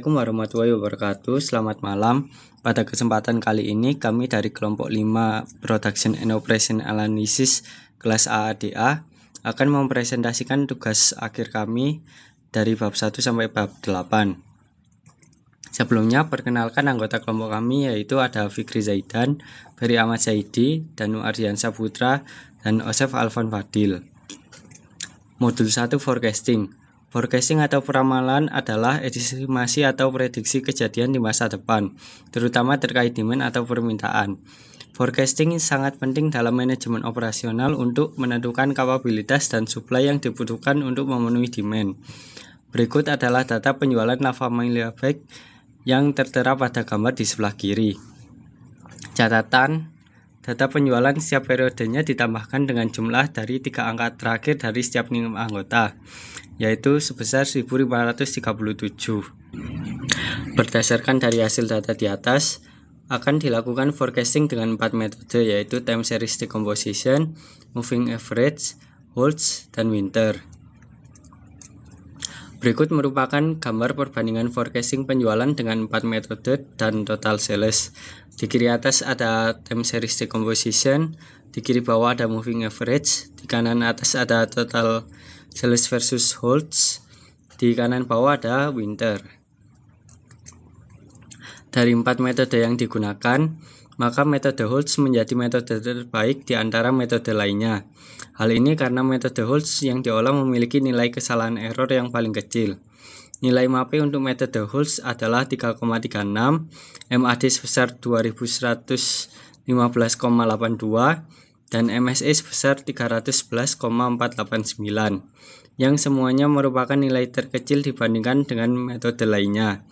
Assalamualaikum warahmatullahi wabarakatuh. Selamat malam. Pada kesempatan kali ini kami dari kelompok 5 Production and Operation Analysis kelas AADA akan mempresentasikan tugas akhir kami dari bab 1 sampai bab 8. Sebelumnya perkenalkan anggota kelompok kami, yaitu ada Fikri Zaidan, Ferry Ahmad Zaidi, Danu Ardiansyah Putra, dan Osef Alvan Fadil. Modul 1 Forecasting. Forecasting atau peramalan adalah estimasi atau prediksi kejadian di masa depan, terutama terkait demand atau permintaan. Forecasting sangat penting dalam manajemen operasional untuk menentukan kapabilitas dan supply yang dibutuhkan untuk memenuhi demand. Berikut adalah data penjualan La Familia Bike yang tertera pada gambar di sebelah kiri. Catatan: data penjualan setiap periodenya ditambahkan dengan jumlah dari 3 angka terakhir dari setiap anggota, yaitu sebesar 1537. Berdasarkan dari hasil data di atas, akan dilakukan forecasting dengan 4 metode, yaitu time series decomposition, moving average, holds, dan winter. Berikut merupakan gambar perbandingan forecasting penjualan dengan 4 metode dan total sales. Di kiri atas ada time series decomposition, di kiri bawah ada moving average, di kanan atas ada total sales versus holds, di kanan bawah ada winter. Dari 4 metode yang digunakan, maka metode holds menjadi metode terbaik di antara metode lainnya. Hal ini karena metode holds yang diolah memiliki nilai kesalahan error yang paling kecil. Nilai MAP untuk metode holds adalah 3,36, MAD sebesar 2115,82, dan MSE sebesar 311,489, yang semuanya merupakan nilai terkecil dibandingkan dengan metode lainnya.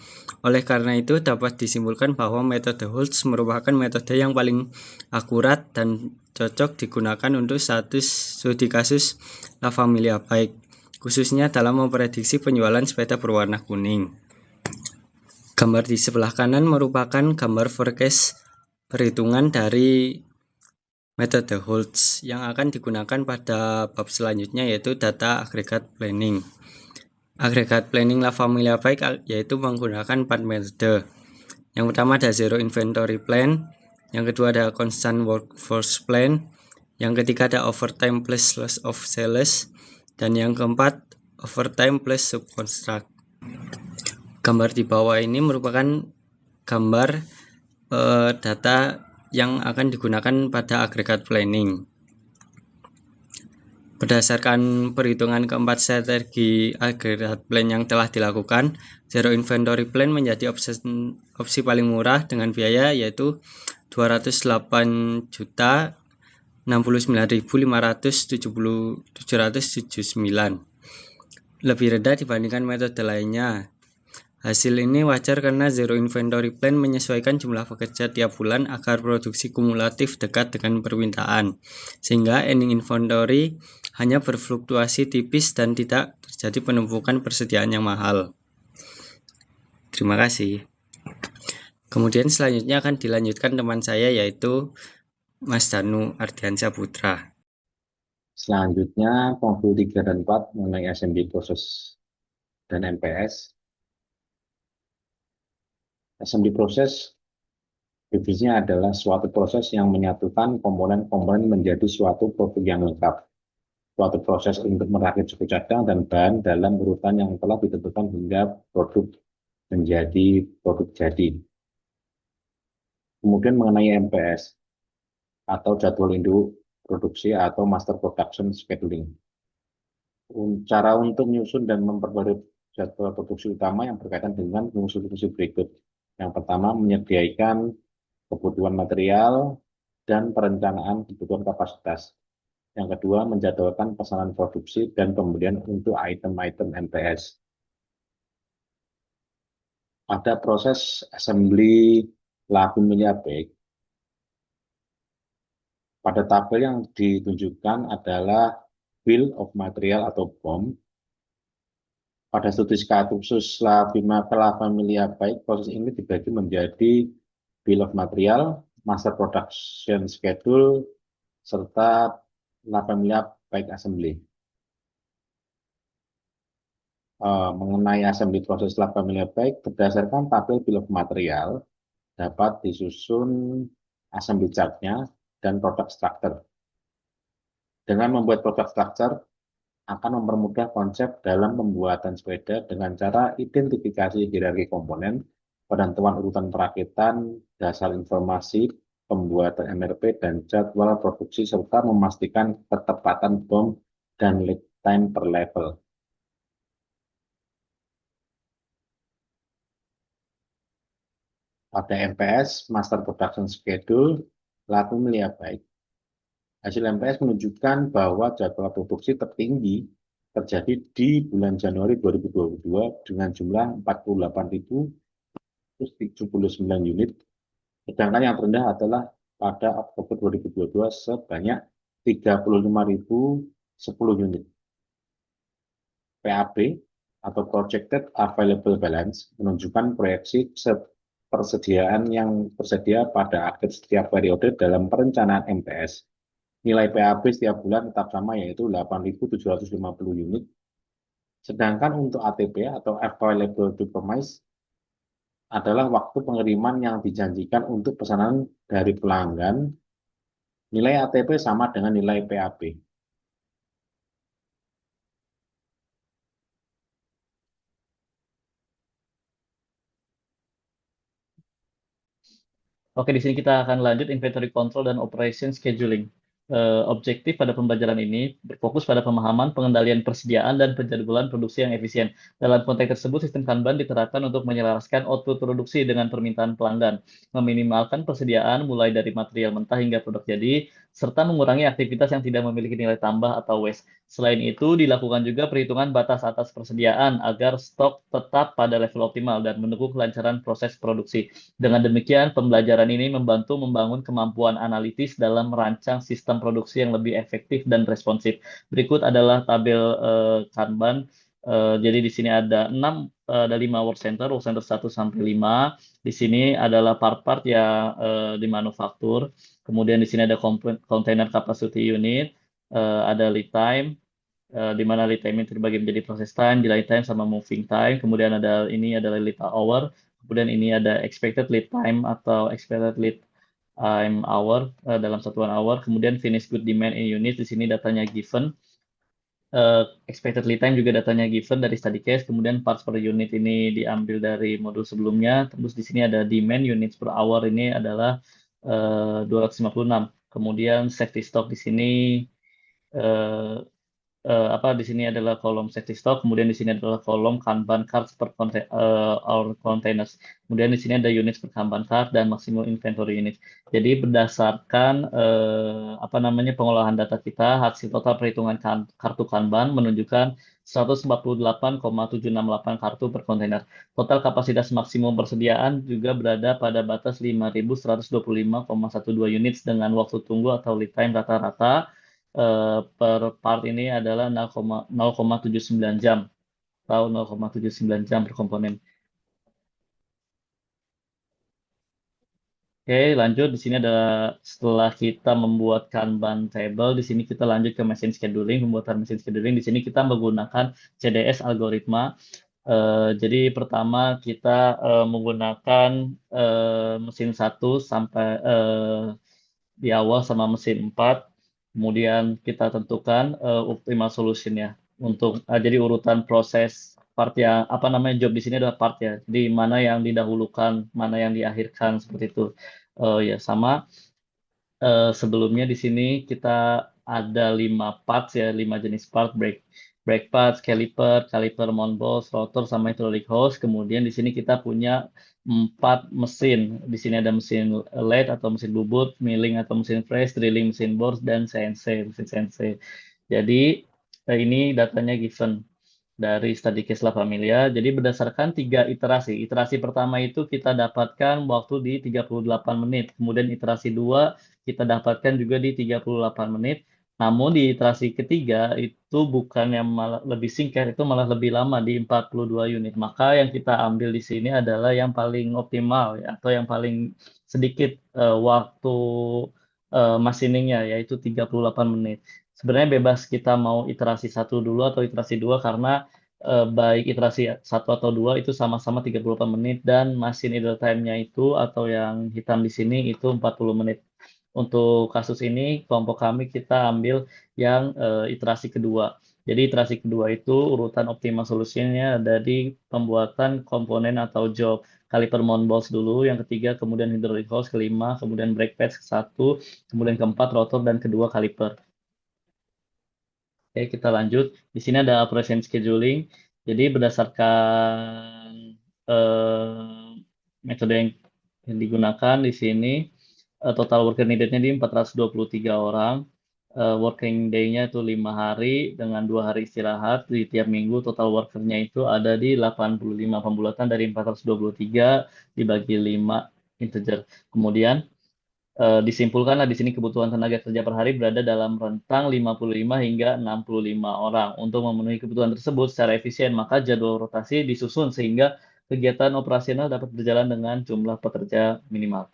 Oleh karena itu, dapat disimpulkan bahwa metode holds merupakan metode yang paling akurat dan cocok digunakan untuk studi kasus La Familia Bike, khususnya dalam memprediksi penjualan sepeda berwarna kuning. Gambar di sebelah kanan merupakan gambar forecast perhitungan dari metode holds yang akan digunakan pada bab selanjutnya, yaitu data agregat planning. Agregat planning La Familia Bike yaitu menggunakan 4 metode. Yang pertama ada zero inventory plan, yang kedua ada constant workforce plan, yang ketiga ada overtime plus loss of sales, dan yang keempat overtime plus subcontract. Gambar di bawah ini merupakan gambar data yang akan digunakan pada agregat planning. Berdasarkan perhitungan keempat strategi agregat plan yang telah dilakukan, zero inventory plan menjadi opsi paling murah dengan biaya yaitu 208.569.779, lebih rendah dibandingkan metode lainnya. Hasil ini wajar karena zero inventory plan menyesuaikan jumlah pekerja tiap bulan agar produksi kumulatif dekat dengan permintaan, sehingga ending inventory hanya berfluktuasi tipis dan tidak terjadi penumpukan persediaan yang mahal. Terima kasih. Kemudian selanjutnya akan dilanjutkan teman saya, yaitu Mas Danu Ardiansyah Putra. Selanjutnya modul 3 dan 4 mengenai assembly proses dan MPS. Assembly proses definisinya adalah suatu proses yang menyatukan komponen-komponen menjadi suatu produk yang lengkap. Suatu proses untuk merakit suku cadang dan bahan dalam urutan yang telah ditentukan hingga produk menjadi produk jadi. Kemudian mengenai MPS atau jadwal induk produksi atau master production scheduling. Cara untuk menyusun dan memperbarui jadwal produksi utama yang berkaitan dengan fungsi-fungsi berikut. Yang pertama, menyediakan kebutuhan material dan perencanaan kebutuhan kapasitas. Yang kedua, menjadwalkan pesanan produksi dan pembelian untuk item-item MPS. Pada proses assembly La Familia Bike, pada tabel yang ditunjukkan adalah bill of material atau BOM. Pada studi kasus La Familia Bike, proses ini dibagi menjadi bill of material, master production schedule, serta La Familia Bike assembly. mengenai assembly proses lab familia baik berdasarkan tabel bill of material dapat disusun assembly chart-nya dan product structure. Dengan membuat product structure akan mempermudah konsep dalam pembuatan sepeda dengan cara identifikasi hierarki komponen, penentuan urutan perakitan, dasar informasi, pembuatan MRP, dan jadwal produksi, serta memastikan ketepatan BOM dan lead time per level. Pada MPS, Master Production Schedule, laku milia baik. Hasil MPS menunjukkan bahwa jadwal produksi tertinggi terjadi di bulan Januari 2022 dengan jumlah 48.179 unit, sedangkan yang terendah adalah pada Oktober 2022 sebanyak 35.010 unit. PAB atau Projected Available Balance menunjukkan proyeksi persediaan yang tersedia pada akhir setiap periode dalam perencanaan MPS. Nilai PAB setiap bulan tetap sama, yaitu 8.750 unit. Sedangkan untuk ATP atau Available to Promise adalah waktu pengiriman yang dijanjikan untuk pesanan dari pelanggan. Nilai ATP sama dengan nilai PAB. Oke, di sini kita akan lanjut inventory control dan operation scheduling. Objektif pada pembelajaran ini berfokus pada pemahaman pengendalian persediaan dan penjadwalan produksi yang efisien. Dalam konteks tersebut, sistem Kanban diterapkan untuk menyelaraskan output produksi dengan permintaan pelanggan, meminimalkan persediaan mulai dari material mentah hingga produk jadi, serta mengurangi aktivitas yang tidak memiliki nilai tambah atau waste. Selain itu, dilakukan juga perhitungan batas atas persediaan agar stok tetap pada level optimal dan mendukung kelancaran proses produksi. Dengan demikian, pembelajaran ini membantu membangun kemampuan analitis dalam merancang sistem produksi yang lebih efektif dan responsif. Berikut adalah tabel Kanban. Jadi di sini ada 5 work center 1 sampai 5. Di sini adalah part-part yang dimanufaktur. Kemudian di sini ada container capacity unit, ada lead time, di mana lead time itu dibagi menjadi process time, delay time, sama moving time. Kemudian ada ini adalah lead hour. Kemudian ini ada expected lead time atau expected lead time hour dalam satuan hour. Kemudian finished good demand in unit, di sini datanya given. Expected lead time juga datanya given dari study case. Kemudian parts per unit ini diambil dari modul sebelumnya. Terus di sini ada demand units per hour, ini adalah 256. Kemudian safety stock di sini di sini adalah kolom safety stock, kemudian di sini adalah kolom Kanban cards per our containers. Kemudian di sini ada units per Kanban card dan maximum inventory units. Jadi berdasarkan pengolahan data kita, hasil total perhitungan kartu Kanban menunjukkan 148,768 kartu per kontainer. Total kapasitas maksimum persediaan juga berada pada batas 5.125,12 units dengan waktu tunggu atau lead time rata-rata per part ini adalah 0,79 jam atau 0,79 jam per komponen. Oke, lanjut. Di sini adalah setelah kita membuat Kanban table, di sini kita lanjut ke mesin scheduling. Pembuatan mesin scheduling di sini kita menggunakan CDS algoritma. Jadi pertama kita menggunakan mesin 1 sampai di awal sama mesin 4. Kemudian kita tentukan optimal solution ya untuk jadi urutan proses part yang job di sini adalah part ya. Jadi mana yang didahulukan, mana yang diakhirkan seperti itu. Ya sama sebelumnya di sini kita ada 5 parts ya, 5 jenis part, brake pads, caliper mount bolts, rotor sama hydraulic hose. Kemudian di sini kita punya 4 mesin. Di sini ada mesin lathe atau mesin bubut, milling atau mesin press, drilling mesin bores, dan CNC, mesin CNC. Jadi ini datanya given dari study case La Familia. Jadi berdasarkan 3 iterasi. Iterasi pertama itu kita dapatkan waktu di 38 menit. Kemudian iterasi 2 kita dapatkan juga di 38 menit. Namun di iterasi ketiga itu bukan yang malah lebih singkat, itu malah lebih lama di 42 unit. Maka yang kita ambil di sini adalah yang paling optimal ya, atau yang paling sedikit waktu machiningnya, yaitu 38 menit. Sebenarnya bebas kita mau iterasi 1 dulu atau iterasi 2 karena baik iterasi 1 atau 2 itu sama-sama 38 menit dan machine idle time-nya itu atau yang hitam di sini itu 40 menit. Untuk kasus ini kelompok kami kita ambil yang iterasi kedua. Jadi iterasi kedua itu urutan optimal solusinya ada di pembuatan komponen atau job. Kaliper mount balls dulu, yang ketiga kemudian hydraulic hose, kelima kemudian brake pads ke satu, kemudian keempat rotor dan kedua kaliper. Oke, kita lanjut. Di sini ada operation scheduling. Jadi berdasarkan metode yang digunakan di sini, total worker needed-nya di 423 orang. Working day-nya itu 5 hari dengan 2 hari istirahat di tiap minggu. Total worker-nya itu ada di 85 pembulatan dari 423 dibagi 5 integer. Kemudian disimpulkanlah di sini kebutuhan tenaga kerja per hari berada dalam rentang 55 hingga 65 orang. Untuk memenuhi kebutuhan tersebut secara efisien, maka jadwal rotasi disusun sehingga kegiatan operasional dapat berjalan dengan jumlah pekerja minimal.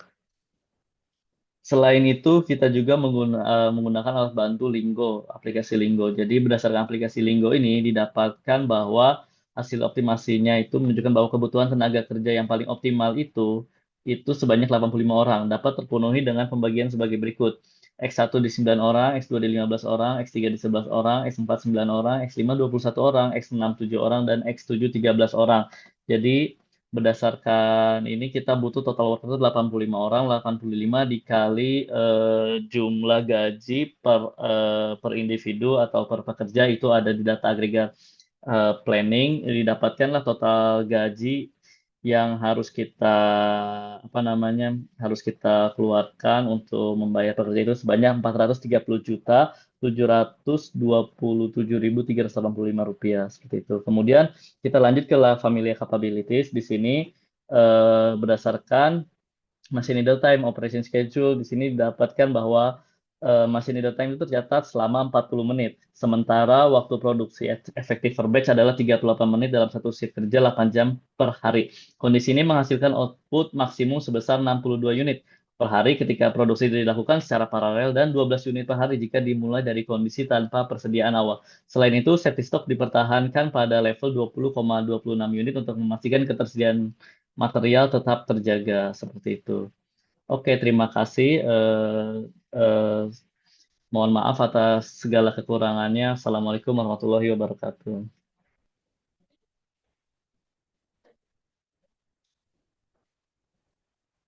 Selain itu, kita juga menggunakan alat bantu Linggo, aplikasi Linggo. Jadi berdasarkan aplikasi Linggo ini didapatkan bahwa hasil optimasinya itu menunjukkan bahwa kebutuhan tenaga kerja yang paling optimal itu sebanyak 85 orang, dapat terpenuhi dengan pembagian sebagai berikut. X1 di 9 orang, X2 di 15 orang, X3 di 11 orang, X4 9 orang, X5 21 orang, X6 7 orang, dan X7 13 orang. Jadi berdasarkan ini kita butuh total worker itu 85 orang, 85 dikali jumlah gaji per individu atau per pekerja itu ada di data agregat planning, didapatkanlah total gaji yang harus kita keluarkan untuk membayar pekerja itu sebanyak 430.727.385 rupiah seperti itu. Kemudian kita lanjut ke La Familia Capabilities. Di sini berdasarkan machine idle time operation schedule, di sini didapatkan bahwa machine idle time itu tercatat selama 40 menit. Sementara waktu produksi efektif per batch adalah 38 menit dalam satu shift kerja 8 jam per hari. Kondisi ini menghasilkan output maksimum sebesar 62 unit per hari ketika produksi dilakukan secara paralel dan 12 unit per hari jika dimulai dari kondisi tanpa persediaan awal. Selain itu, safety stock dipertahankan pada level 20,26 unit untuk memastikan ketersediaan material tetap terjaga seperti itu. Oke, terima kasih. Mohon maaf atas segala kekurangannya. Assalamualaikum warahmatullahi wabarakatuh.